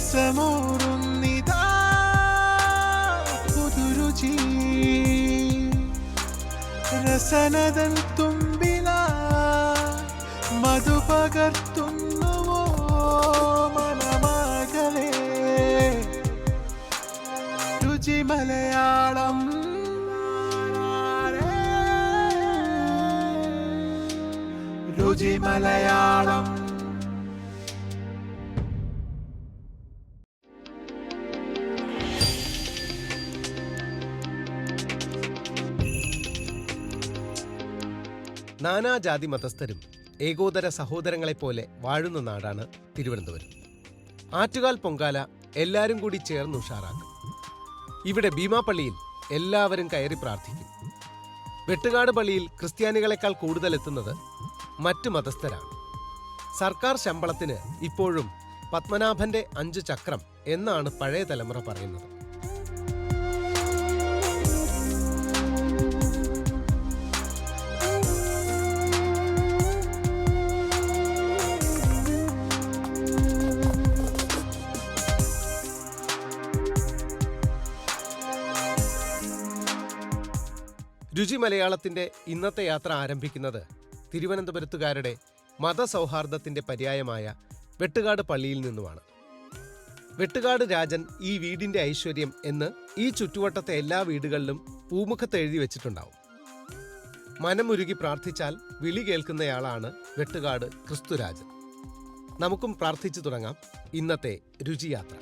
രസമോറുന്നിതാ പുതുരുചി രസനതൻ തുമ്പില മധു പകർത്തുന്നുവോ മനമകളെ രുചി മലയാളം രുചി മലയാളം. നാനാജാതി മതസ്ഥരും ഏകോദര സഹോദരങ്ങളെപ്പോലെ വാഴുന്ന നാടാണ് തിരുവനന്തപുരം. ആറ്റുകാൽ പൊങ്കാല എല്ലാവരും കൂടി ചേർന്ന് ഉഷാറാക്കും. ഇവിടെ ഭീമാപള്ളിയിൽ എല്ലാവരും കയറി പ്രാർത്ഥിക്കും. വെട്ടുകാട് പള്ളിയിൽ ക്രിസ്ത്യാനികളെക്കാൾ കൂടുതൽ എത്തുന്നത് മറ്റു മതസ്ഥരാണ്. സർക്കാർ ശമ്പളത്തിന് ഇപ്പോഴും പത്മനാഭന്റെ 5 ചക്രം എന്നാണ് പഴയ തലമുറ പറയുന്നത്. രുചി മലയാളത്തിന്റെ ഇന്നത്തെ യാത്ര ആരംഭിക്കുന്നത് തിരുവനന്തപുരത്തുകാരുടെ മതസൗഹാർദ്ദത്തിന്റെ പര്യായമായ വെട്ടുകാട് പള്ളിയിൽ നിന്നുമാണ്. വെട്ടുകാട് രാജൻ ഈ വീടിന്റെ ഐശ്വര്യം എന്ന് ഈ ചുറ്റുവട്ടത്തെ എല്ലാ വീടുകളിലും പൂമുഖത്ത് എഴുതി വെച്ചിട്ടുണ്ടാവും. മനമുരുകി പ്രാർത്ഥിച്ചാൽ വിളി കേൾക്കുന്നയാളാണ് വെട്ടുകാട് ക്രിസ്തുരാജൻ. നമുക്കും പ്രാർത്ഥിച്ചു തുടങ്ങാം ഇന്നത്തെ രുചിയാത്ര.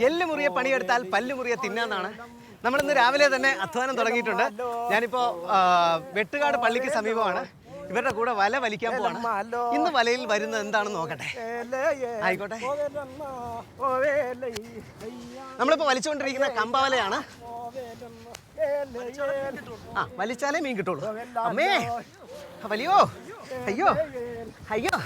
എല്ലുമുറിയെ പണിയെടുത്താൽ പല്ലുമുറിയെ തിന്നാന്നാണ്. നമ്മളിന്ന് രാവിലെ തന്നെ അധ്വാനം തുടങ്ങിയിട്ടുണ്ട്. ഞാനിപ്പോ വെട്ടുകാട് പള്ളിക്ക് സമീപമാണ്. ഇവരുടെ കൂടെ വല വലിക്കാൻ പോവാണ്. ഇന്ന് വലയിൽ വരുന്നത് എന്താണെന്ന് നോക്കട്ടെ. ആയിക്കോട്ടെ. നമ്മളിപ്പോ വലിച്ചുകൊണ്ടിരിക്കുന്ന കമ്പവലയാണ്. വലിച്ചാലേ മീൻ കിട്ടുള്ളൂ. അമ്മേ വലിയോ, അയ്യോ അയ്യോ,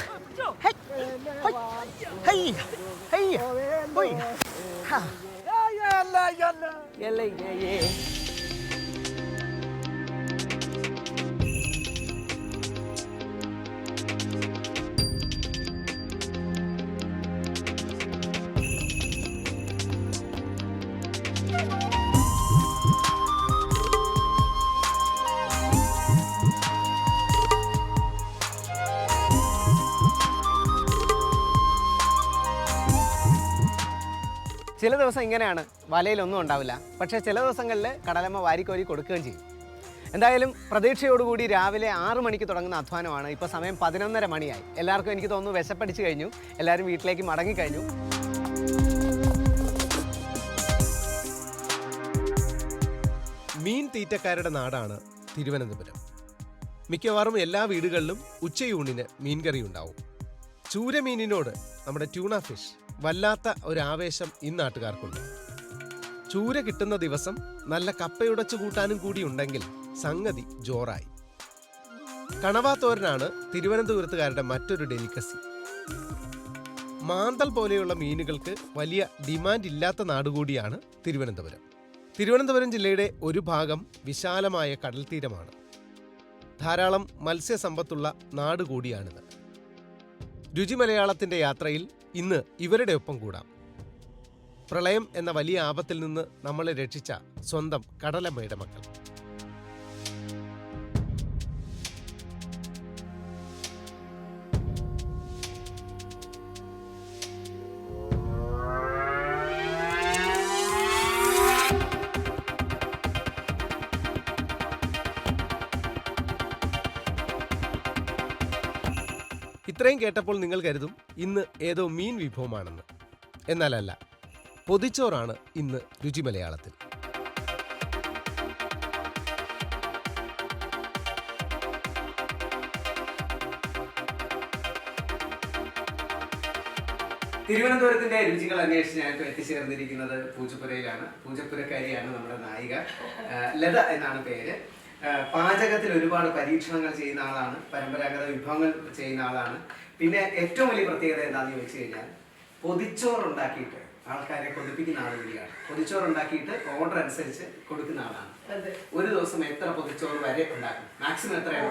ചില ദിവസം ഇങ്ങനെയാണ്, വലയിലൊന്നും ഉണ്ടാവില്ല. പക്ഷേ ചില ദിവസങ്ങളിൽ കടലമ്മ വാരിക്കോരി കൊടുക്കുകയും ചെയ്യും. എന്തായാലും പ്രതീക്ഷയോടുകൂടി രാവിലെ 6 മണിക്ക് തുടങ്ങുന്ന അധ്വാനമാണ്. ഇപ്പോൾ സമയം 11:30 മണിയായി. എല്ലാവർക്കും എനിക്ക് തോന്നുന്നു വിശപ്പടിച്ചു കഴിഞ്ഞു. എല്ലാവരും വീട്ടിലേക്ക് മടങ്ങിക്കഴിഞ്ഞു. മീൻ തീറ്റക്കാരുടെ നാടാണ് തിരുവനന്തപുരം. മിക്കവാറും എല്ലാ വീടുകളിലും ഉച്ചയൂണിന് മീൻകറി ഉണ്ടാവും. ചൂരമീനിനോട് നമ്മുടെ ട്യൂണ ഫിഷ് വല്ലാത്ത ഒരു ആവേശം ഇന്നാട്ടുകാർക്കുണ്ട്. ചൂര കിട്ടുന്ന ദിവസം നല്ല കപ്പയുടച്ചു കൂട്ടാനും കൂടി ഉണ്ടെങ്കിൽ സംഗതി ജോറായി. കണവാത്തോരനാണ് തിരുവനന്തപുരത്തുകാരുടെ മറ്റൊരു ഡെലിക്കസി. മാന്തൽ പോലെയുള്ള മീനുകൾക്ക് വലിയ ഡിമാൻഡ് ഇല്ലാത്ത നാടുകൂടിയാണ് തിരുവനന്തപുരം. തിരുവനന്തപുരം ജില്ലയുടെ ഒരു ഭാഗം വിശാലമായ കടൽ തീരമാണ്. ധാരാളം മത്സ്യസമ്പത്തുള്ള നാട് കൂടിയാണിത്. രുചി മലയാളത്തിന്റെ യാത്രയിൽ ഇന്ന് ഇവരുടെ ഒപ്പം കൂടാം. പ്രളയം എന്ന വലിയ ആപത്തിൽ നിന്ന് നമ്മളെ രക്ഷിച്ച സ്വന്തം കടലമ്മയുടെ മക്കൾ. ഇത്രയും കേട്ടപ്പോൾ നിങ്ങൾ കരുതും ഇന്ന് ഏതോ മീൻ വിഭവമാണെന്ന്. എന്നാലല്ല, പൊതിച്ചോറാണ് ഇന്ന് രുചി മലയാളത്തിൽ. തിരുവനന്തപുരത്തിന്റെ രുചികൾ അന്വേഷിച്ച് ഞാനിപ്പോൾ എത്തിച്ചേർന്നിരിക്കുന്നത് പൂജപ്പുരയിലാണ്. പൂജപ്പുരക്കാരിയാണ് നമ്മുടെ നായിക. ലത എന്നാണ് പേര്. പാചകത്തിൽ ഒരുപാട് പരീക്ഷണങ്ങൾ ചെയ്യുന്ന ആളാണ്, പരമ്പരാഗത വിഭവങ്ങൾ ചെയ്യുന്ന ആളാണ്. പിന്നെ ഏറ്റവും വലിയ പ്രത്യേകത എന്താണെന്ന് ചോദിച്ചു കഴിഞ്ഞാൽ പൊതിച്ചോറുണ്ടാക്കിയിട്ട് ആൾക്കാരെ കൊതിപ്പിക്കുന്ന ആൾ കൂടിയാണ്. പൊതിച്ചോറുണ്ടാക്കിയിട്ട് ഓർഡർ അനുസരിച്ച് കൊടുക്കുന്ന ആളാണ്. ഒരു ദിവസം എത്ര പൊതിച്ചോറ് വരെ ഉണ്ടാക്കും? മാക്സിമം എത്രയാണ്?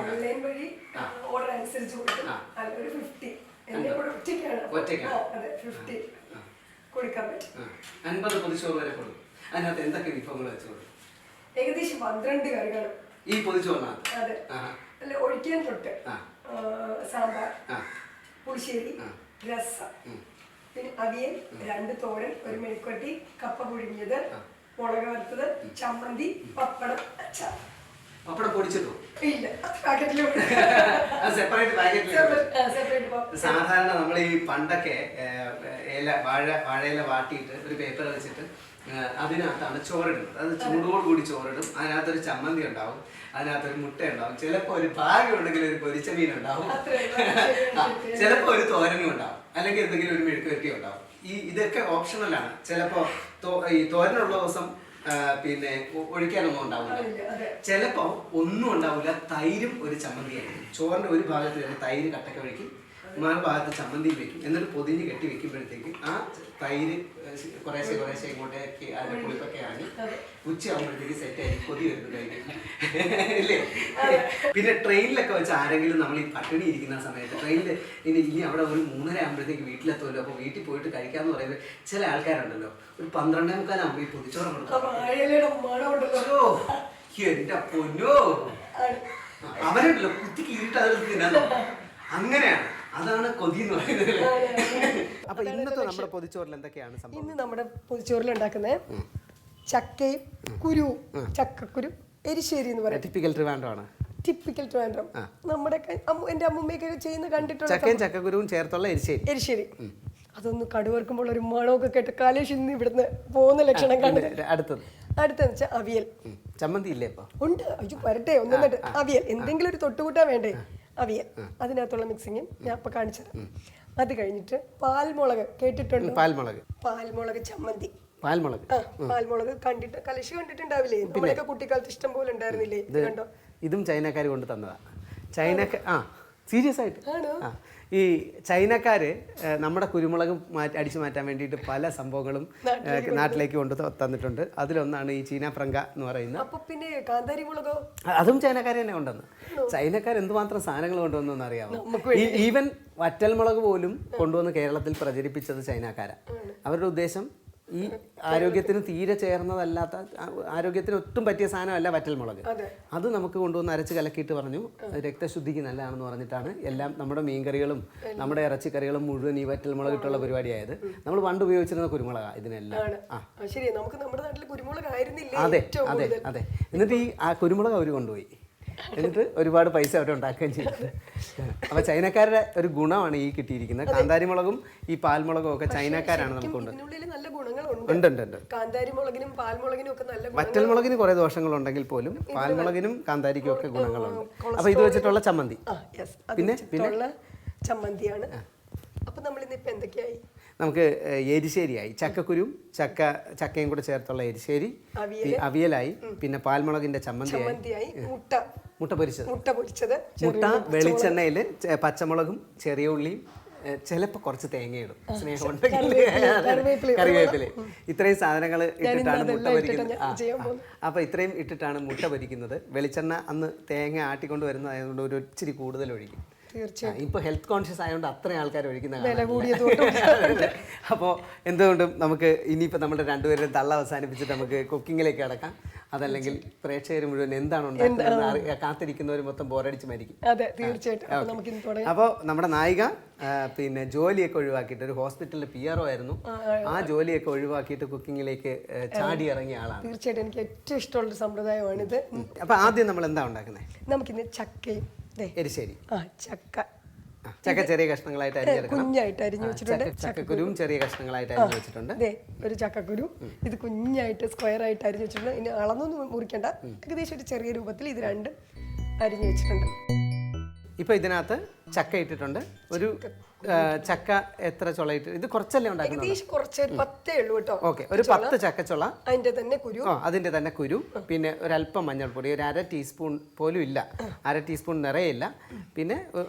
50 പൊതിച്ചോറ് വരെ കൊടുക്കും. അതിനകത്ത് എന്തൊക്കെ വിഭവങ്ങൾ വെച്ച് കൊടുക്കും? ഏകദേശം 12 കറികൾ ഈ പൊതിച്ചോറിനകത്ത്. അതെ, അല്ല ഒഴിക്കാൻ തൊട്ട് സാമ്പാർ, പുളിശ്ശേരി, രസം, പിന്നെ അവിയൽ, 2 തോരൻ, 1 മെഴുക്കുവരട്ടി, കപ്പ പുഴുങ്ങിയത്, മുളക് വറുത്തത്, ചമ്മന്തി, പപ്പടം, അച്ചാർ. പപ്പടം പൊടിച്ചിട്ടോ? ഇല്ല, പാക്കറ്റിലോട്ട്. സാധാരണ നമ്മൾ ഈ പണ്ടൊക്കെ വാഴയില വാട്ടിയിട്ട് ഒരു പേപ്പർ വെച്ചിട്ട് അതിനകത്താണ് ചോറിടുന്നത്. അത് ചൂടോടുകൂടി ചോറിടും. അതിനകത്തൊരു ചമ്മന്തി ഉണ്ടാവും, അതിനകത്തൊരു മുട്ട ഉണ്ടാവും, ചിലപ്പോൾ ഒരു ഭാഗ്യം ഉണ്ടെങ്കിൽ ഒരു പൊരിച്ച മീൻ ഉണ്ടാവും, ചിലപ്പോൾ ഒരു തോരനും ഉണ്ടാവും, അല്ലെങ്കിൽ എന്തെങ്കിലും ഒരു മെഴുക്കുവരട്ടി ഉണ്ടാവും. ഇതൊക്കെ ഓപ്ഷണലാണ്. ചിലപ്പോൾ ഈ തോരനുള്ള ദിവസം പിന്നെ ഒഴിക്കാനൊന്നും ഉണ്ടാവില്ല. ചിലപ്പോൾ ഒന്നും ഉണ്ടാവില്ല, തൈരും ഒരു ചമ്മന്തിയായിരിക്കും. ചോറിന്റെ ഒരു ഭാഗത്ത് തന്നെ തൈര് കട്ടക്ക ഒഴിക്കും, മറുഭാഗത്ത് ചമ്മന്തിയും വെക്കും. എന്നിട്ട് പൊതിഞ്ഞ് കെട്ടി വെക്കുമ്പോഴത്തേക്ക് ആ തൈര് കുറേശ്ശെ ഇങ്ങോട്ടേക്ക് അതിന്റെ പുളിപ്പൊക്കെ ആണെങ്കിൽ ഉച്ചയാകുമ്പോഴത്തേക്ക് സെറ്റ് ആയി കൊതി വരുന്നത് കഴിക്കും ഇല്ലേ? പിന്നെ ട്രെയിനിലൊക്കെ വെച്ച് ആരെങ്കിലും നമ്മൾ ഈ പട്ടിണി ഇരിക്കുന്ന സമയത്ത് ട്രെയിനിൽ ഇനി അവിടെ ഒരു 3:30 ആകുമ്പോഴത്തേക്ക് വീട്ടിലെത്തുമല്ലോ, അപ്പോൾ വീട്ടിൽ പോയിട്ട് കഴിക്കാന്ന് പറയുമ്പോൾ ചില ആൾക്കാരുണ്ടല്ലോ ഒരു 12:45 ഈ പൊതിച്ചോറ് കൊടുക്കും. എന്റെ പൊന്നോ, അവരുണ്ടല്ലോ കുത്തിക്ക് ഇരുട്ട് അതിൽ തിന്നാനോ. അങ്ങനെയാണ്, അതാണ് കൊതി എന്ന് പറയുന്നത്. അപ്പൊ ഇന്നത്തെ നമ്മുടെ പൊതിച്ചോറിൽ എന്തൊക്കെയാണ് സംഭവം? ഇന്ന് നമ്മുടെ പൊതിച്ചോറിൽ ഉണ്ടാക്കുന്നത് ചക്കയും കുരുവും, ചക്കക്കുരു എരിശ്ശേരി എന്ന് പറയുന്നത് ടിപ്പിക്കൽ ട്രിവാൻഡ്രമാണ്. ടിപ്പിക്കൽ ട്രിവാൻഡ്രം. നമ്മുടെ എന്റെ അമ്മൂമ്മയൊക്കെ ചെയ്യുന്ന കണ്ടിട്ടുള്ള ചക്കയും ചക്കക്കുരുവും ചേർത്തുള്ള എരിശ്ശേരി. അതൊന്ന് കടുവറുക്കുമ്പോൾ ഒരു മണമൊക്കെ കേട്ട് കാലേഷ് ഇന്ന് ഇവിടുന്ന് പോകുന്ന ലക്ഷണം കണ്ടത്. അടുത്തെന്ന് വെച്ചാൽ അവിയൽ. ചമ്മന്തി ഇല്ലേ ഇപ്പൊ? ഉണ്ട്. അയ്യോ വരട്ടെ, ഒന്നിട്ട് അവിയൽ എന്തെങ്കിലും ഒരു തൊട്ടുകൂട്ടാൻ വേണ്ടേ? അവിയൽ, അതിനകത്തുള്ള മിക്സിങ്ങും ഞാൻ ഇപ്പൊ കാണിച്ചത്. അത് കഴിഞ്ഞിട്ട് പാൽമുളക് കേട്ടിട്ടുണ്ട്? പാൽമുളക് ചമ്മന്തി. പാൽമുളക് കണ്ടിട്ട് കലശി കണ്ടിട്ടുണ്ടാവില്ലേ? നമ്മളൊക്കെ കുട്ടിക്കാലത്ത് ഇഷ്ടം പോലെ ഉണ്ടായിരുന്നില്ലേ? കണ്ടോ, ഇതും ചൈനക്കാർ കൊണ്ട് തന്നതാ. സീരിയസ് ആയിട്ട് ഈ ചൈനക്കാര് നമ്മുടെ കുരുമുളക് അടിച്ചു മാറ്റാൻ വേണ്ടിയിട്ട് പല സംഭവങ്ങളും നാട്ടിലേക്ക് കൊണ്ട് തന്നിട്ടുണ്ട്. അതിലൊന്നാണ് ഈ ചീന ഫ്രങ്ക എന്ന് പറയുന്നത്. അപ്പൊ പിന്നെ കാന്താരി മുളകോ? അതും ചൈനക്കാർ തന്നെ കൊണ്ടുവന്നു. ചൈനക്കാർ എന്തുമാത്രം സാധനങ്ങൾ കൊണ്ടുവന്നു അറിയാമോ? ഈവൻ വറ്റൽമുളക് പോലും കൊണ്ടുവന്ന് കേരളത്തിൽ പ്രചരിപ്പിച്ചത് ചൈനക്കാരാണ്. അവരുടെ ഉദ്ദേശം ഈ ആരോഗ്യത്തിന് തീരെ ചേർന്നതല്ലാത്ത, ആരോഗ്യത്തിന് ഒട്ടും പറ്റിയ സാധനമല്ല വറ്റൽമുളക്. അത് നമുക്ക് കൊണ്ടുവന്ന് അരച്ച് കലക്കിയിട്ട് പറഞ്ഞു രക്തശുദ്ധിക്ക് നല്ലതാണെന്ന് പറഞ്ഞിട്ടാണ് എല്ലാം നമ്മുടെ മീൻകറികളും നമ്മുടെ ഇറച്ചിക്കറികളും മുഴുവൻ ഈ വറ്റൽമുളക് ഇട്ടുള്ള പരിപാടിയായത്. നമ്മൾ പണ്ട് ഉപയോഗിച്ചിരുന്ന കുരുമുളകാണ് ഇതിനെല്ലാം. അതെ അതെ അതെ. എന്നിട്ട് ഈ ആ കുരുമുളക് അവർ കൊണ്ടുപോയി, എന്നിട്ട് ഒരുപാട് പൈസ അവർ ഉണ്ടാക്കുകയും ചെയ്തു. അപ്പൊ ചൈനക്കാരുടെ ഒരു ഗുണമാണ് ഈ കിട്ടിയിരിക്കുന്നത്. കാന്താരി മുളകും ഈ പാൽമുളകും ഒക്കെ ചൈനക്കാരാണ് നമുക്ക് ഉണ്ട്. വറ്റൽമുളകിന് കുറെ ദോഷങ്ങളുണ്ടെങ്കിൽ പോലും പാൽമുളകിനും കാന്താരിക്കും ഒക്കെ ഗുണങ്ങളുണ്ട്. അപ്പൊ ഇത് വെച്ചിട്ടുള്ള ചമ്മന്തി, പിന്നെ ചമ്മന്തിയാണ്. അപ്പൊ നമ്മൾ ഇന്നിപ്പോ എന്തൊക്കെയായി? നമുക്ക് എരിശ്ശേരിയായി, ചക്കക്കുരും ചക്കയും കൂടെ ചേർത്തുള്ള എരിശ്ശേരി, അവിയലായി, പിന്നെ പാൽമുളകിന്റെ ചമ്മന്തിയായി, മുട്ട പൊരിച്ചത്, മുട്ട വെളിച്ചെണ്ണയിൽ പച്ചമുളകും ചെറിയ ഉള്ളിയും ചിലപ്പോൾ കുറച്ച് തേങ്ങയിടും, സ്നേഹം ഉണ്ടെങ്കിൽ കറിവേപ്പില. ഇത്രയും സാധനങ്ങൾ ഇട്ടിട്ടാണ് മുട്ട പൊരിക്കുന്നത്. അപ്പൊ ഇത്രയും ഇട്ടിട്ടാണ് മുട്ട പൊരിക്കുന്നത്. വെളിച്ചെണ്ണ അന്ന് തേങ്ങ ആട്ടിക്കൊണ്ട് വരുന്നതായതുകൊണ്ട് ഒരു ഇച്ചിരി കൂടുതൽ ഒഴിക്കും. ഇപ്പൊ ഹെൽത്ത് കോൺഷ്യസ് ആയതുകൊണ്ട് അത്രയും ആൾക്കാർ ഒഴിക്കുന്ന. അപ്പോൾ എന്തുകൊണ്ടും നമുക്ക് ഇനിയിപ്പോൾ നമ്മുടെ രണ്ടുപേരും തള്ള അവസാനിപ്പിച്ചിട്ട് നമുക്ക് കുക്കിങ്ങിലേക്ക് കിടക്കാം. അതല്ലെങ്കിൽ പ്രേക്ഷകർ മുഴുവൻ എന്താണ് ഉണ്ടാക്കുന്നത് കാത്തിരിക്കുന്നവർ മൊത്തം ബോറടിച്ച് മരിക്കും. അപ്പോൾ നമ്മുടെ നായിക പിന്നെ ജോലിയൊക്കെ ഒഴിവാക്കിയിട്ട്, ഒരു ഹോസ്പിറ്റലിൽ PRO ആയിരുന്നു, ആ ജോലിയൊക്കെ ഒഴിവാക്കിയിട്ട് കുക്കിങ്ങിലേക്ക് ചാടി ഇറങ്ങിയ ആളാണ്. തീർച്ചയായിട്ടും എനിക്ക് ഏറ്റവും ഇഷ്ടമുള്ള സമ്പ്രദായമാണിത്. അപ്പോൾ ആദ്യം നമ്മൾ എന്താ ഉണ്ടാക്കുന്നത്? നമുക്കിന്ന് ചക്കയും എരിശ്ശേരി. ചക്ക ചക്ക ചെറിയ കഷ്ണങ്ങളായിട്ട് അരിഞ്ഞെടുക്കണം. കുഞ്ഞായിട്ട് അരിഞ്ഞു വെച്ചിട്ടുണ്ട്. ചക്കക്കുരുവും ചെറിയ കഷ്ണങ്ങളായിട്ട് അരിഞ്ഞു വെച്ചിട്ടുണ്ട്. ഒരു ചക്കക്കുരു ഇത് കുഞ്ഞായിട്ട് സ്ക്വയർ ആയിട്ട് അരിഞ്ഞു വെച്ചിട്ടുണ്ട്. ഇനി അളന്നൊന്നും മുറിക്കണ്ട, ഏകദേശം ഒരു ചെറിയ രൂപത്തിൽ ഇത് രണ്ടും അരിഞ്ഞു വെച്ചിട്ടുണ്ട്. ഇപ്പൊ ഇതിനകത്ത് ചക്ക ഇട്ടിട്ടുണ്ട്. ഒരു ചക്ക എത്ര ചുളയിട്ട്? ഇത് കുറച്ചല്ലേ ഉണ്ടാക്കുന്നത്? ഏകദേശം കുറച്ച് ഒരു 10 ഉള്ളൂ കേട്ടോ. ഓക്കെ, ഒരു 10 ചക്കച്ചുള, അതിന്റെ തന്നെ കുരു. അതിന്റെ തന്നെ കുരു, പിന്നെ ഒരല്പം മഞ്ഞൾപ്പൊടി, ഒരു 1/2 ടീസ്പൂൺ പോലും ഇല്ല, 1/2 ടീസ്പൂൺ നിറയില്ല, പിന്നെ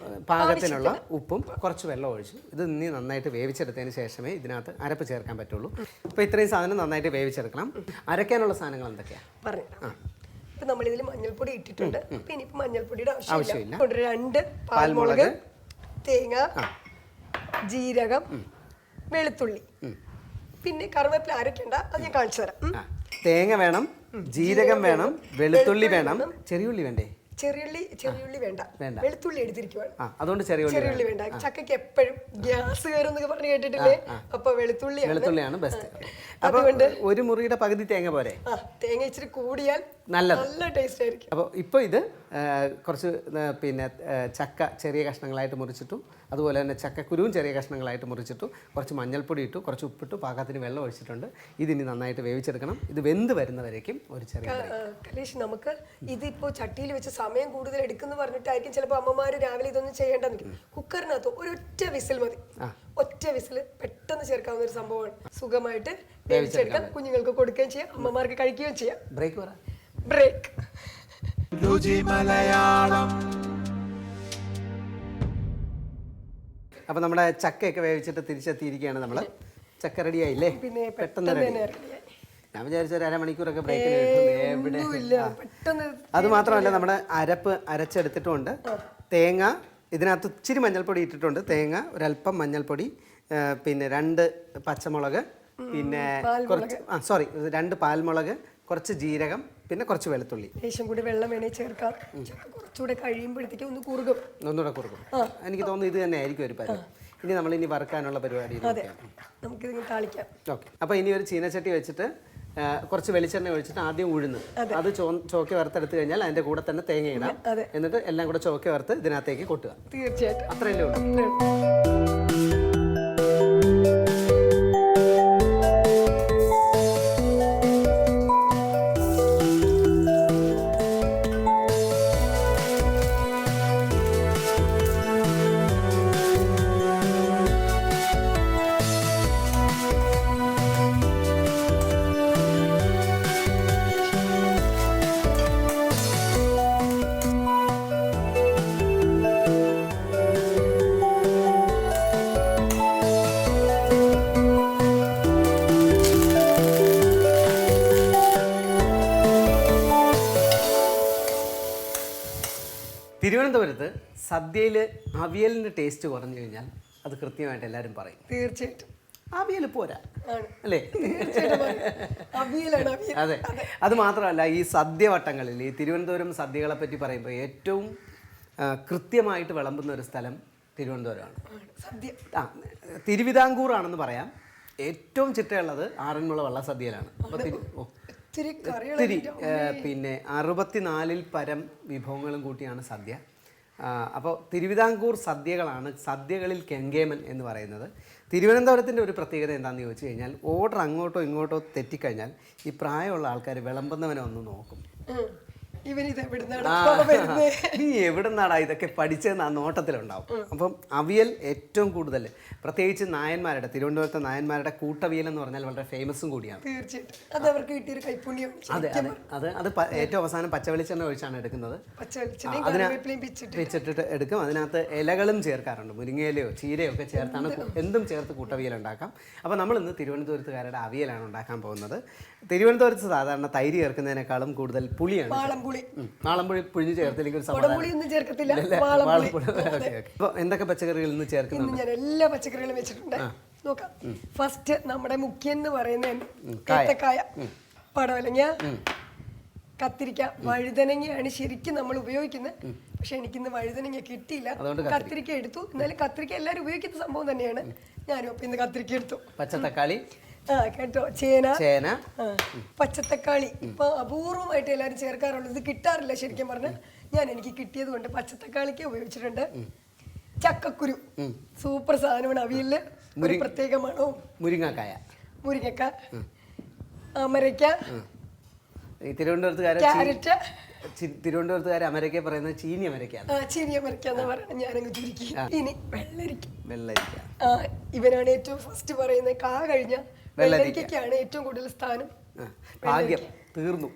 പാകത്തിനുള്ള ഉപ്പും കുറച്ച് വെള്ളം ഒഴിച്ചു. ഇത് ഇനി നന്നായിട്ട് വേവിച്ചെടുത്തതിന് ശേഷമേ ഇതിനകത്ത് അരപ്പ് ചേർക്കാൻ പറ്റുള്ളൂ. അപ്പോൾ ഇത്രയും സാധനം നന്നായിട്ട് വേവിച്ചെടുക്കണം. അരയ്ക്കാനുള്ള സാധനങ്ങൾ എന്തൊക്കെയാണ് പറഞ്ഞു? ഇപ്പൊ നമ്മൾ ഇതിൽ മഞ്ഞൾപ്പൊടി ഇട്ടിട്ടുണ്ട്. പിന്നെ ഇപ്പൊ മഞ്ഞൾപ്പൊടിയുടെ ആവശ്യമില്ല. 2 പാൽമുളക്, തേങ്ങ, ജീരകം, വെളുത്തുള്ളി, പിന്നെ കറിവേപ്പില അരക്കണ്ട, അത് ഞാൻ കാണിച്ചു തരാം. തേങ്ങ വേണം, ജീരകം വേണം, വെളുത്തുള്ളി വേണം, ചെറിയുള്ളി വേണ്ടേ? ചെറിയുള്ളി വേണ്ട, വെളുത്തുള്ളി എടുത്തിരിക്കുവാണ്. അതുകൊണ്ട് ചെറിയുള്ളി വേണ്ട. ചക്കയ്ക്ക് എപ്പോഴും ഗ്യാസ് കയറുന്നൊക്കെ പറഞ്ഞു കേട്ടിട്ടില്ലേ? അപ്പൊ വെളുത്തുള്ളിയാണ് ബെസ്റ്റ്. അതുകൊണ്ട് ഒരു മുറിയുടെ പകുതി തേങ്ങ പോരെ? തേങ്ങ ഇച്ചിരി കൂടിയാൽ നല്ല ടേസ്റ്റ് ആയിരിക്കും. അപ്പോൾ ഇപ്പോൾ ഇത് കുറച്ച് പിന്നെ ചക്ക ചെറിയ കഷ്ണങ്ങളായിട്ട് മുറിച്ചിട്ടു, അതുപോലെ തന്നെ ചക്കക്കുരുവും ചെറിയ കഷ്ണങ്ങളായിട്ട് മുറിച്ചിട്ടു, കുറച്ച് മഞ്ഞൾപ്പൊടി ഇട്ടു, കുറച്ച് ഉപ്പിട്ടു, പാകത്തിന് വെള്ളം ഒഴിച്ചിട്ടുണ്ട്. ഇതിനി നന്നായിട്ട് വേവിച്ചെടുക്കണം. ഇത് വെന്ത് വരുന്നവരേക്കും ഒരു ചെറിയ കലേഷ്, നമുക്ക് ഇതിപ്പോൾ ചട്ടിയിൽ വെച്ച് സമയം കൂടുതൽ എടുക്കുന്നു പറഞ്ഞിട്ടായിരിക്കും ചിലപ്പോൾ അമ്മമാർ രാവിലെ ഇതൊന്നും ചെയ്യേണ്ടെന്ന് നിൽക്കും. കുക്കറിനകത്ത് ഒരൊറ്റ വിസിൽ മതി. ഒറ്റ വിസിൽ പെട്ടെന്ന് ചേർക്കാവുന്ന ഒരു സംഭവമാണ്. സുഖമായിട്ട് വേവിച്ചെടുക്കാം, കുഞ്ഞുങ്ങൾക്ക് കൊടുക്കുകയും ചെയ്യാം, അമ്മമാർക്ക് കഴിക്കുകയും ചെയ്യാം. ബ്രേക്ക്. രുചി മലയാളം. അപ്പോൾ നമ്മുടെ ചക്കയൊക്കെ വേവിച്ചിട്ട് തിരിച്ചെത്തിയിരിക്കുകയാണ് നമ്മൾ. ചക്ക റെഡി ആയില്ലേ? പിന്നെ പെട്ടെന്ന് റെഡി. ഞാൻ വിചാരിച്ച ഒരു അരമണിക്കൂറൊക്കെ ബ്രേക്കിന് എവിടെ. അത് മാത്രമല്ല, നമ്മുടെ അരപ്പ് അരച്ചെടുത്തിട്ടുമുണ്ട്. തേങ്ങ ഇതിനകത്ത് ഇച്ചിരി മഞ്ഞൾപ്പൊടി ഇട്ടിട്ടുണ്ട്. തേങ്ങ, ഒരല്പം മഞ്ഞൾപ്പൊടി, പിന്നെ 2 പച്ചമുളക്, പിന്നെ കുറച്ച് 2 പാൽമുളക്, കുറച്ച് ജീരകം, പിന്നെ കുറച്ച് വെളുത്തുള്ളി. ലേശം കൂടി വെള്ളം വേണേ ചേർക്കാം. കുറച്ചുകൂടെ കഴിയുമ്പോഴത്തേക്കും ഒന്നുകൂടെ കുറുകും. എനിക്ക് തോന്നുന്നു ഇത് തന്നെ ആയിരിക്കും ഒരു പരിപാടി. ഇനി നമ്മൾ ഇനി വറുക്കാനുള്ള പരിപാടി നമുക്കിത് താളിക്കാം. ഓക്കെ, അപ്പോൾ ഇനി ഒരു ചീനച്ചട്ടി വെച്ചിട്ട് കുറച്ച് വെളിച്ചെണ്ണ ഒഴിച്ചിട്ട് ആദ്യം ഉഴുന്ന് അത് ചോക്കി വറുത്തെടുത്ത് കഴിഞ്ഞാൽ അതിന്റെ കൂടെ തന്നെ തേങ്ങ ഇടാം. എന്നിട്ട് എല്ലാം കൂടെ ചോക്കി വറുത്ത് ഇതിനകത്തേക്ക് കൊട്ടുക. തീർച്ചയായിട്ടും അത്രയല്ലേ ഉള്ളൂ. തിരുവനന്തപുരത്ത് സദ്യയിൽ അവിയലിൻ്റെ ടേസ്റ്റ് കുറഞ്ഞു കഴിഞ്ഞാൽ അത് കൃത്യമായിട്ട് എല്ലാവരും പറയും. തീർച്ചയായിട്ടും അവിയൽ പോരാ അല്ലേ? അതെ. അത് മാത്രമല്ല, ഈ സദ്യവട്ടങ്ങളിൽ ഈ തിരുവനന്തപുരം സദ്യകളെ പറ്റി പറയുമ്പോൾ ഏറ്റവും കൃത്യമായിട്ട് വിളമ്പുന്ന ഒരു സ്ഥലം തിരുവനന്തപുരമാണ്. തിരുവിതാംകൂറാണെന്ന് പറയാം. ഏറ്റവും ചിട്ടയുള്ളത് ആറന്മുള വള്ളസദ്യയിലാണ്. ഒത്തിരി പിന്നെ 64-ൽ പരം വിഭവങ്ങളും കൂട്ടിയാണ് സദ്യ. അപ്പോൾ തിരുവിതാംകൂർ സദ്യകളാണ് സദ്യകളിൽ കെങ്കേമൻ എന്ന് പറയുന്നത്. തിരുവനന്തപുരത്തിൻ്റെ ഒരു പ്രത്യേകത എന്താണെന്ന് ചോദിച്ചു കഴിഞ്ഞാൽ, ഓർഡർ അങ്ങോട്ടോ ഇങ്ങോട്ടോ തെറ്റിക്കഴിഞ്ഞാൽ ഈ പ്രായമുള്ള ആൾക്കാർ വിളമ്പുന്നവനെ ഒന്ന് നോക്കും. നീ എവിടുന്നാടാ ഇതൊക്കെ പഠിച്ചതെന്ന് ആ നോട്ടത്തിലുണ്ടാവും. അപ്പം അവിയൽ ഏറ്റവും കൂടുതൽ, പ്രത്യേകിച്ച് നായന്മാരുടെ, തിരുവനന്തപുരത്തെ നായന്മാരുടെ കൂട്ടവിയൽ എന്ന് പറഞ്ഞാൽ വളരെ ഫേമസും കൂടിയാണ്. അതെ അതെ അതെ. അത് ഏറ്റവും അവസാനം പച്ചവെളിച്ചെണ്ണ ഒഴിച്ചാണ് എടുക്കുന്നത്. വെച്ചിട്ടിട്ട് എടുക്കും. അതിനകത്ത് ഇലകളും ചേർക്കാറുണ്ട്. മുരിങ്ങയിലയോ ചീരയോ ഒക്കെ ചേർത്താണ്, എന്തും ചേർത്ത് കൂട്ടവിയൽ ഉണ്ടാക്കാം. അപ്പോൾ നമ്മൾ ഇന്ന് തിരുവനന്തപുരത്തുകാരുടെ അവിയലാണ് ഉണ്ടാക്കാൻ പോകുന്നത്. തിരുവനന്തപുരത്ത് സാധാരണ തൈര് ചേർക്കുന്നതിനേക്കാളും കൂടുതൽ പുളിയാണ്. വാളംപുളി പുഴിഞ്ഞ് ചേർത്തില്ലെങ്കിൽ ഒരു സമാധാനം. അപ്പോൾ എന്തൊക്കെ പച്ചക്കറികൾ ഇന്ന് ചേർക്കുന്നുണ്ട്? ഞാൻ എല്ലാ പച്ചക്കറികളും വെച്ചിട്ടുണ്ട്. നോക്കാം. ഫസ്റ്റ് നമ്മുടെ മുഖ്യം എന്ന് പറയുന്ന ഏത്തക്കായ, പടവലങ്ങ, കത്തിരിക്ക, വഴുതനങ്ങയാണ് ശരിക്കും നമ്മൾ ഉപയോഗിക്കുന്നത്. പക്ഷെ എനിക്കിന്ന് വഴുതനങ്ങ കിട്ടിയില്ല, കത്തിരിക്ക എടുത്തു. എന്നാലും കത്തിരിക്ക എല്ലാവരും ഉപയോഗിക്കുന്ന സംഭവം തന്നെയാണ്. ഞാനും അപ്പൊ ഇന്ന് കത്തിരിക്ക എടുത്തു. പച്ചത്തക്കാളി കേട്ടോ, ചേന, പച്ചത്തക്കാളി ഇപ്പൊ അപൂർവമായിട്ട് എല്ലാവരും ചേർക്കാറുള്ളത്. ഇത് കിട്ടാറില്ല ശരിക്കും പറഞ്ഞാൽ. എനിക്ക് കിട്ടിയത് കൊണ്ട് പച്ചത്തക്കാളിക്ക് ഉപയോഗിച്ചിട്ടുണ്ട്. ചക്കക്കുരു സൂപ്പർ സാധനമാണ് അവിയലില്. ഒരു പ്രത്യേക മണവും. മുരിങ്ങക്കായ, മുരിങ്ങക്ക, അമരയ്ക്ക, തിരുവനന്തപുരത്തുകാർ അമരയ്ക്ക പറയുന്നത് ചീനി അമരയ്ക്കാണ്. ചീനി അമരയ്ക്ക എന്ന് പറയണം, ഞാനങ്ങ് ചുരുക്കി. ഇനി വെള്ളരിക്ക. വെള്ളരിക്ക ഇവനാണ് ഏറ്റവും ഫസ്റ്റ് പറയുന്നത്. കാ കഴിഞ്ഞ വെള്ളരിക്കയാണ് ഏറ്റവും കൂടുതൽ സ്ഥാനം. ഭാഗ്യം തീർന്നു.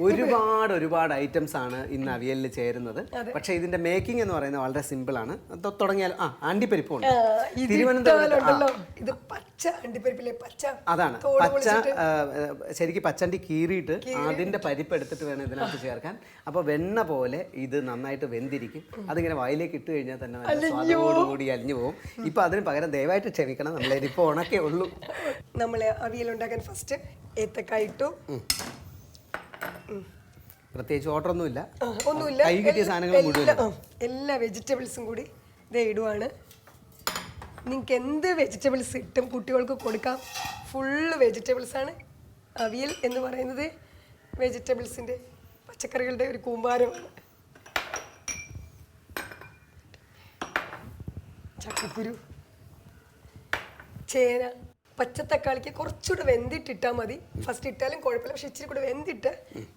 ഒരുപാട് ഐറ്റംസ് ആണ് ഇന്ന് അവിയലിൽ ചേരുന്നത്. പക്ഷെ ഇതിന്റെ മേക്കിംഗ് എന്ന് പറയുന്നത് വളരെ സിമ്പിൾ ആണ്. തുടങ്ങിയാൽ അണ്ടിപ്പരിപ്പുണ്ട്. അതാണ് പച്ച. ശരിക്കും പച്ചണ്ടി കീറിയിട്ട് അതിന്റെ പരിപ്പ് എടുത്തിട്ട് വേണം ഇതിനകത്ത് ചേർക്കാൻ. അപ്പൊ വെണ്ണ പോലെ ഇത് നന്നായിട്ട് വെന്തിരിക്കും. അതിങ്ങനെ വായിലേക്ക് ഇട്ട് കഴിഞ്ഞാൽ തന്നെ നല്ല സ്വാദോടുകൂടി അലിഞ്ഞു പോകും. ഇപ്പൊ അതിന് പകരം ദയവായിട്ട് ക്ഷമിക്കണം, നമ്മളിപ്പോ ഉണക്കേ ഉള്ളൂ. നമ്മള് അവിയൽ ഉണ്ടാക്കാൻ ഫസ്റ്റ് ഏത്തക്കായ ഇട്ടു. പ്രത്യേകിച്ച് ഓർഡറൊന്നുമില്ല, ഒന്നുമില്ല. കൈ കിട്ടിയ സാധനങ്ങൾ മുഴുവൻ എല്ലാ വെജിറ്റബിൾസും കൂടി ഇത് ഇടുവാണ്. നിങ്ങൾക്ക് എന്ത് വെജിറ്റബിൾസ് ഇട്ടും കുട്ടികൾക്ക് കൊടുക്കാം. ഫുള്ള് വെജിറ്റബിൾസ് ആണ്. അവിയൽ എന്ന് പറയുന്നത് വെജിറ്റബിൾസിൻ്റെ, പച്ചക്കറികളുടെ ഒരു കൂമ്പാരമാണ്. ചക്കക്കുരു, ചേന, പച്ചത്തക്കാളിക്ക് കുറച്ചുകൂടെ വെന്തിട്ടിട്ടാൽ മതി. ഫസ്റ്റ് ഇട്ടാലും കുഴപ്പമില്ല, പക്ഷെ ഇച്ചിരി കൂടെ വെന്തിട്ട്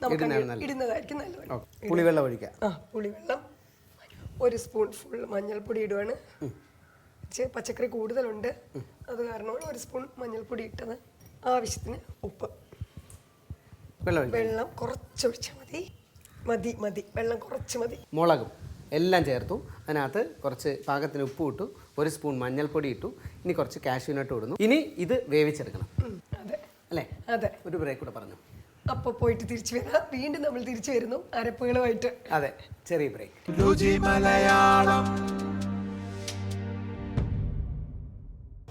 നമുക്ക് ഇടുന്നതായിരിക്കും നല്ലത്. പുളിവെള്ളം ഒഴിക്കാം. പുളിവെള്ളം, 1 സ്പൂൺ ഫുൾ മഞ്ഞൾപ്പൊടി ഇടുവാണ്. പച്ചക്കറി കൂടുതലുണ്ട്, അത് കാരണമാണ് 1 സ്പൂൺ മഞ്ഞൾപ്പൊടി ഇട്ടത്. ആവശ്യത്തിന് ഉപ്പ്, വെള്ളം കുറച്ചൊഴിച്ചാൽ മതി. വെള്ളം കുറച്ച് മതി. മുളകും എല്ലാം ചേർത്തു. അതിനകത്ത് കുറച്ച് പാകത്തിന് ഉപ്പ് ഇട്ടു, 1 സ്പൂൺ മഞ്ഞൾപ്പൊടി ഇട്ടു. ഇനി കുറച്ച് കാഷ്യൂ നട്ട് ഇടുന്നു. ഇനി ഇത് വേവിച്ചെടുക്കണം അല്ലേ? അതെ. ഒരു ബ്രേക്ക് കൂടെ പറഞ്ഞു. അപ്പോൾ പോയിട്ട് തിരിച്ചു വരാം. വീണ്ടും നമ്മൾ തിരിച്ചു വരുന്നു അരപ്പുകളുമായിട്ട്. അതെ, ചെറിയ ബ്രേക്ക്. രുചി മലയാളം.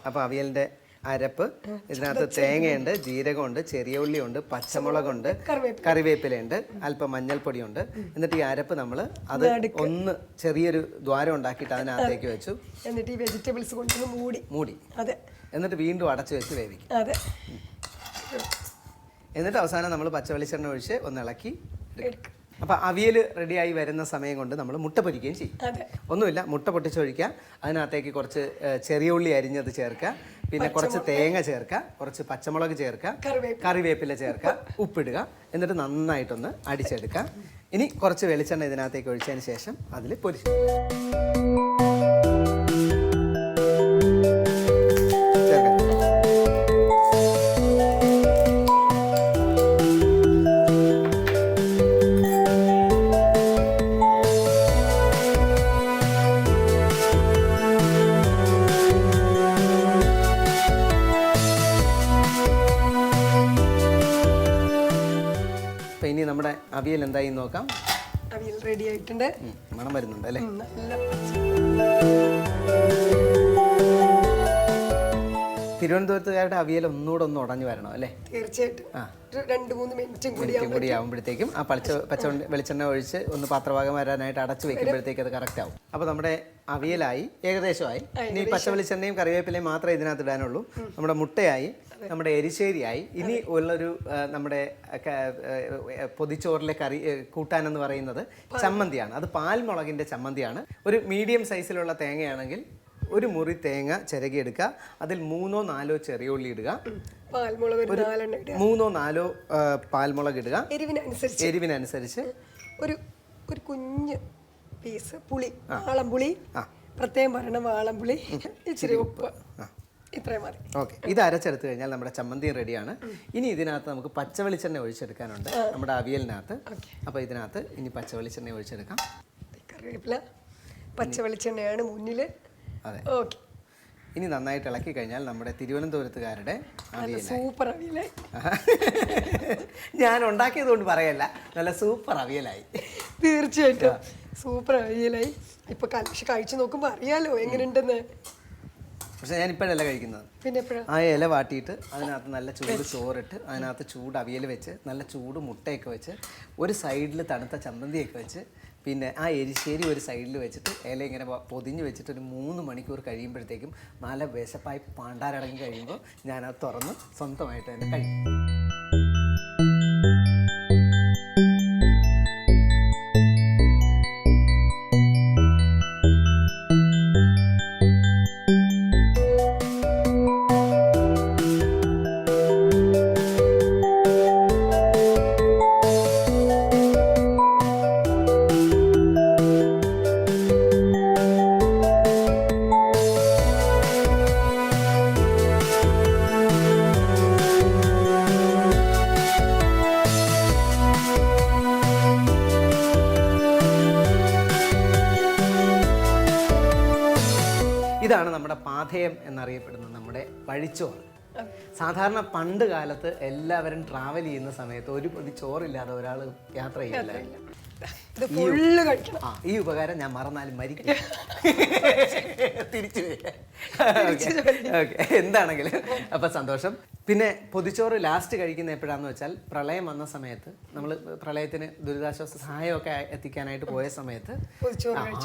അപ്പോൾ അവിയലിൻ്റെ അരപ്പ്, ഇതിനകത്ത് തേങ്ങയുണ്ട്, ജീരകമുണ്ട്, ചെറിയ ഉള്ളിയുണ്ട്, പച്ചമുളകുണ്ട്, കറിവേപ്പിലയുണ്ട്, അല്പം മഞ്ഞൾപ്പൊടിയുണ്ട്. എന്നിട്ട് ഈ അരപ്പ് നമ്മൾ അത് ഒന്ന് ചെറിയൊരു ദ്വാരം ഉണ്ടാക്കിയിട്ട് അതിനകത്തേക്ക് വെച്ചു. എന്നിട്ട് ഈ വെജിറ്റബിൾസ് കൊണ്ടൊന്ന് മൂടി. അതെ. എന്നിട്ട് വീണ്ടും അടച്ചു വെച്ച് വേവിക്കും. അതെ. എന്നിട്ട് അവസാനം നമ്മൾ പച്ചവെളിച്ചെണ്ണ ഒഴിച്ച് ഒന്ന് ഇളക്കി എടുക്കും. അപ്പോൾ അവിയൽ റെഡിയായി വരുന്ന സമയം കൊണ്ട് നമ്മൾ മുട്ട പൊരിക്കുകയും ചെയ്യും. ഒന്നുമില്ല, മുട്ട പൊട്ടിച്ചൊഴിക്കുക. അതിനകത്തേക്ക് കുറച്ച് ചെറിയ ഉള്ളി അരിഞ്ഞത് ചേർക്കുക, പിന്നെ കുറച്ച് തേങ്ങ ചേർക്കുക, കുറച്ച് പച്ചമുളക് ചേർക്കുക, കറിവേപ്പില ചേർക്കുക, ഉപ്പിടുക. എന്നിട്ട് നന്നായിട്ടൊന്ന് അടിച്ചെടുക്കുക. ഇനി കുറച്ച് വെളിച്ചെണ്ണ ഇതിനകത്തേക്ക് ഒഴിച്ചതിന് ശേഷം അതിൽ പൊരിച്ചു നമ്മുടെ അവിയൽ എന്തായി നോക്കാം. അവിയൽ റെഡി ആയിട്ടുണ്ട്. മണം വരുന്നുണ്ട് അല്ലേ? തിരുവനന്തപുരത്തുകാരുടെ അവിയൽ ഒന്നുകൂടെ ഒന്ന് ഉടഞ്ഞു വരണം അല്ലേ? തീർച്ചയായിട്ടും. 2-3 മിനിറ്റും കൂടി ആകുമ്പോഴത്തേക്കും ആ പച്ച വെളിച്ചെണ്ണ ഒഴിച്ച് ഒന്ന് പാത്രഭാഗം വരാനായിട്ട് അടച്ചു വെക്കുമ്പോഴത്തേക്ക് അത് കറക്റ്റ് ആവും. അപ്പോൾ നമ്മുടെ അവിയലായി, ഏകദേശമായി. ഇനി പച്ച വെളിച്ചെണ്ണയും കറിവേപ്പിലയും മാത്രമേ ഇതിനകത്ത് ഇടാനുള്ളൂ. നമ്മുടെ മുട്ടയായി, നമ്മുടെ എരിശ്ശേരിയായി. ഇനി ഉള്ളൊരു നമ്മുടെ പൊതിച്ചോറിലെ കൂട്ടാനെന്ന് പറയുന്നത് ചമ്മന്തിയാണ്. അത് പാൽമുളകിൻ്റെ ചമ്മന്തിയാണ്. ഒരു മീഡിയം സൈസിലുള്ള തേങ്ങയാണെങ്കിൽ 1 മുറി തേങ്ങ ചിരകിയെടുക്കുക. അതിൽ 3-4 ചെറിയ ഉള്ളി ഇടുക, 3-4 പാൽമുളക് ഇടുക, എരിവിനനുസരിച്ച് ഒരു കുഞ്ഞ് പീസ് പുളി, വാളംപുളി, പ്രത്യേകം പറയണം വാളംപുളി, ഇച്ചിരി ഉപ്പ്, ഇത്രയും മതി. ഓക്കെ, ഇത് അരച്ചെടുത്ത് കഴിഞ്ഞാൽ നമ്മുടെ ചമ്മന്തി റെഡിയാണ്. ഇനി ഇതിനകത്ത് നമുക്ക് പച്ചവെളിച്ചെണ്ണ ഒഴിച്ചെടുക്കാനുണ്ട് നമ്മുടെ അവിയലിനകത്ത്. അപ്പോൾ ഇതിനകത്ത് ഇനി പച്ചവെളിച്ചെണ്ണ ഒഴിച്ചെടുക്കാം. കറിവേപ്പില, പച്ചവെളിച്ചെണ്ണയാണ് മുന്നിൽ. അതെ. ഓക്കെ, ഇനി നന്നായിട്ട് ഇളക്കി കഴിഞ്ഞാൽ നമ്മുടെ തിരുവനന്തപുരത്തുകാരുടെ സൂപ്പർ അവിയലായി. ഞാൻ ഉണ്ടാക്കിയത് കൊണ്ട് പറയല്ല, നല്ല സൂപ്പർ അവിയലായി. തീർച്ചയായിട്ടും സൂപ്പർ അവിയലായി. ഇപ്പൊ കഴിച്ചു നോക്കുമ്പോൾ അറിയാലോ എങ്ങനെയുണ്ടെന്ന്. പക്ഷെ ഞാൻ ഇപ്പോഴല്ല കഴിക്കുന്നത്. പിന്നെ ആ ഇല വാട്ടിയിട്ട് അതിനകത്ത് നല്ല ചൂട് ചോറിട്ട് അതിനകത്ത് ചൂട് അവിയൽ വെച്ച് നല്ല ചൂട് മുട്ടയൊക്കെ വെച്ച് ഒരു സൈഡിൽ തണുത്ത ചമ്മന്തിയൊക്കെ വെച്ച് പിന്നെ ആ എരിശ്ശേരി ഒരു സൈഡിൽ വെച്ചിട്ട് ഇല ഇങ്ങനെ പൊതിഞ്ഞ് വെച്ചിട്ട് ഒരു 3 മണിക്കൂർ കഴിയുമ്പോഴത്തേക്കും നല്ല വിശപ്പായി പാണ്ടാരടങ്ങി കഴിയുമ്പോൾ ഞാനത് തുറന്ന് സ്വന്തമായിട്ട് തന്നെ കഴിക്കും. ഇതാണ് നമ്മുടെ പാഥേയം എന്നറിയപ്പെടുന്ന നമ്മുടെ വഴിച്ചോറ്. സാധാരണ പണ്ട് കാലത്ത് എല്ലാവരും ട്രാവൽ ചെയ്യുന്ന സമയത്ത് ഒരു പൊതി ചോറില്ലാതെ ഒരാൾ യാത്ര ചെയ്യില്ല. ഈ ഉപകാരം ഞാൻ മറന്നാലും മരിക്കും. തിരിച്ചു എന്താണെങ്കിലും അപ്പൊ സന്തോഷം. പിന്നെ പൊതിച്ചോറ് ലാസ്റ്റ് കഴിക്കുന്ന എപ്പോഴാന്ന് വെച്ചാൽ പ്രളയം വന്ന സമയത്ത് നമ്മൾ പ്രളയത്തിന് ദുരിതാശ്വാസ സഹായമൊക്കെ എത്തിക്കാനായിട്ട് പോയ സമയത്ത്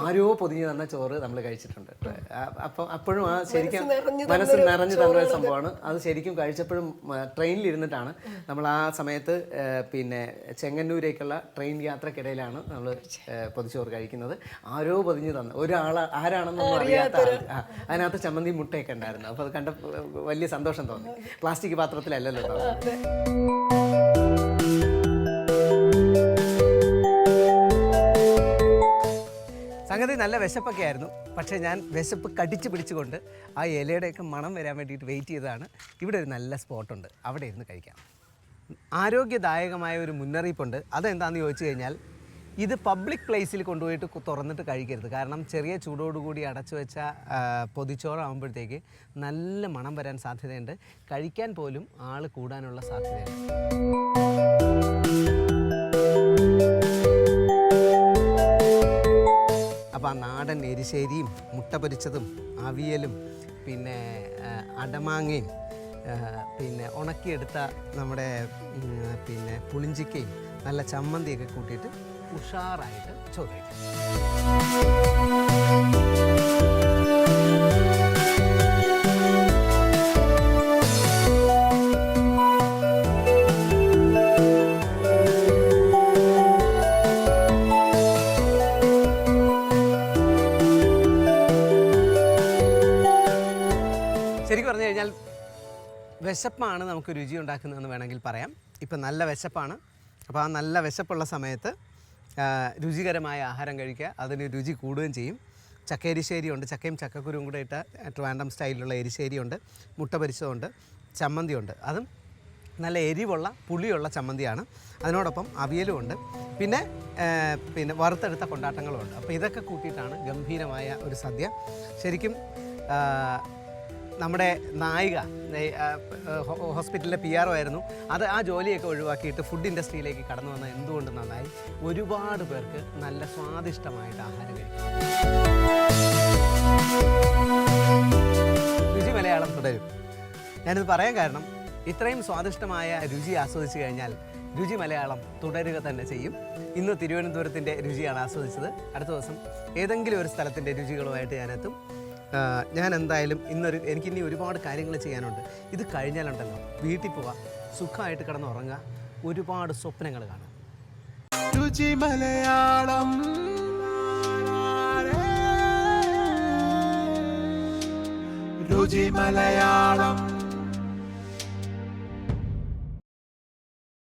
ആരോ പൊതിഞ്ഞു തന്ന ചോറ് നമ്മൾ കഴിച്ചിട്ടുണ്ട്. അപ്പം അപ്പോഴും ആ ശരിക്കും മനസ്സ് നിറഞ്ഞു തന്ന സംഭവമാണ് അത്. ശരിക്കും കഴിച്ചപ്പോഴും ട്രെയിനിലിരുന്നിട്ടാണ് നമ്മൾ ആ സമയത്ത് പിന്നെ ചെങ്ങന്നൂരേക്കുള്ള ട്രെയിൻ യാത്രക്കിടയിലാണ് നമ്മൾ പൊതിച്ചോറ് കഴിക്കുന്നത്. ആരോ പൊതിഞ്ഞു തന്ന ഒരാൾ ആരാണെന്നൊന്നും അറിയാത്ത അതിനകത്ത് ചമ്മന്തി മുട്ടയൊക്കെ ഉണ്ടായിരുന്നു. അപ്പോൾ അത് കണ്ട വലിയ സന്തോഷം തോന്നി. പ്ലാസ്റ്റിക് പാത്രത്തിലല്ലല്ലോ. സംഗതി നല്ല വിശപ്പൊക്കെ ആയിരുന്നു. പക്ഷേ ഞാൻ വിശപ്പ് കടിച്ചു പിടിച്ചുകൊണ്ട് ആ ഇലയുടെയൊക്കെ മണം വരാൻ വേണ്ടിയിട്ട് വെയിറ്റ് ചെയ്തതാണ്. ഇവിടെ ഒരു നല്ല സ്പോട്ടുണ്ട്, അവിടെ ഇരുന്ന് കഴിക്കാം. ആരോഗ്യദായകമായ ഒരു മുന്നറിയിപ്പുണ്ട്. അതെന്താണെന്ന് ചോദിച്ചു കഴിഞ്ഞാൽ ഇത് പബ്ലിക് പ്ലേസിൽ കൊണ്ടുപോയിട്ട് തുറന്നിട്ട് കഴിക്കരുത്. കാരണം ചെറിയ ചൂടോടുകൂടി അടച്ചു വെച്ച പൊതിച്ചോറാകുമ്പോഴത്തേക്ക് നല്ല മണം വരാൻ സാധ്യതയുണ്ട്. കഴിക്കാൻ പോലും ആൾ കൂടാനുള്ള സാധ്യതയുണ്ട്. അപ്പോൾ ആ നാടൻ എരിശ്ശേരിയും മുട്ട പൊരിച്ചതും അവിയലും പിന്നെ അടമാങ്ങയും പിന്നെ ഉണക്കിയെടുത്ത നമ്മുടെ പിന്നെ പുളിഞ്ചിക്കയും നല്ല ചമ്മന്തിയൊക്കെ കൂട്ടിയിട്ട് ഉഷാറായിട്ട് ചോറ് കഴിക്കാം. ശരിക്കും പറഞ്ഞു കഴിഞ്ഞാൽ വിശപ്പാണ് നമുക്ക് രുചി ഉണ്ടാക്കുന്നതെന്ന് വേണമെങ്കിൽ പറയാം. ഇപ്പം നല്ല വിശപ്പാണ്. അപ്പോൾ ആ നല്ല വിശപ്പുള്ള സമയത്ത് രുചികരമായ ആഹാരം കഴിക്കുക, അതിന് രുചി കൂടുകയും ചെയ്യും. ചക്ക എരിശ്ശേരിയുണ്ട്, ചക്കയും ചക്കക്കുരുവും കൂടെ ഇട്ട ട്രിവാൻഡ്രം സ്റ്റൈലിലുള്ള എരിശ്ശേരിയുണ്ട്, മുട്ട പൊരിച്ചതുണ്ട്, ചമ്മന്തിയുണ്ട്. അതും നല്ല എരിവുള്ള പുളിയുള്ള ചമ്മന്തിയാണ്. അതിനോടൊപ്പം അവിയലും ഉണ്ട്. പിന്നെ വറുത്തെടുത്ത കൊണ്ടാട്ടങ്ങളുമുണ്ട്. അപ്പോൾ ഇതൊക്കെ കൂട്ടിയിട്ടാണ് ഗംഭീരമായ ഒരു സദ്യ. ശരിക്കും നമ്മുടെ നായിക ഹോസ്പിറ്റലിലെ PR ആയിരുന്നു. ആ ജോലിയൊക്കെ ഒഴിവാക്കിയിട്ട് ഫുഡ് ഇൻഡസ്ട്രിയിലേക്ക് കടന്നു വന്നത് എന്തുകൊണ്ട് നന്നായി. ഒരുപാട് പേർക്ക് നല്ല സ്വാദിഷ്ടമായിട്ട് ആഹാരം കഴിക്കും. രുചി മലയാളം തുടരും. ഞാനിത് പറയാൻ കാരണം ഇത്രയും സ്വാദിഷ്ടമായ രുചി ആസ്വദിച്ചു കഴിഞ്ഞാൽ രുചി മലയാളം തുടരുക തന്നെ ചെയ്യും. ഇന്ന് തിരുവനന്തപുരത്തിൻ്റെ രുചിയാണ് ആസ്വദിച്ചത്. അടുത്ത ദിവസം ഏതെങ്കിലും ഒരു സ്ഥലത്തിൻ്റെ രുചികളുമായിട്ട് ഞാനെത്തും. ഞാൻ എന്തായാലും എനിക്കിനി ഒരുപാട് കാര്യങ്ങൾ ചെയ്യാനുണ്ട്. ഇത് കഴിഞ്ഞാലുണ്ടല്ലോ വീട്ടിൽ പോവാം, സുഖമായിട്ട് കിടന്ന് ഉറങ്ങുക, ഒരുപാട് സ്വപ്നങ്ങൾ കാണാം. രുചി മലയാളം, രുചി മലയാളം.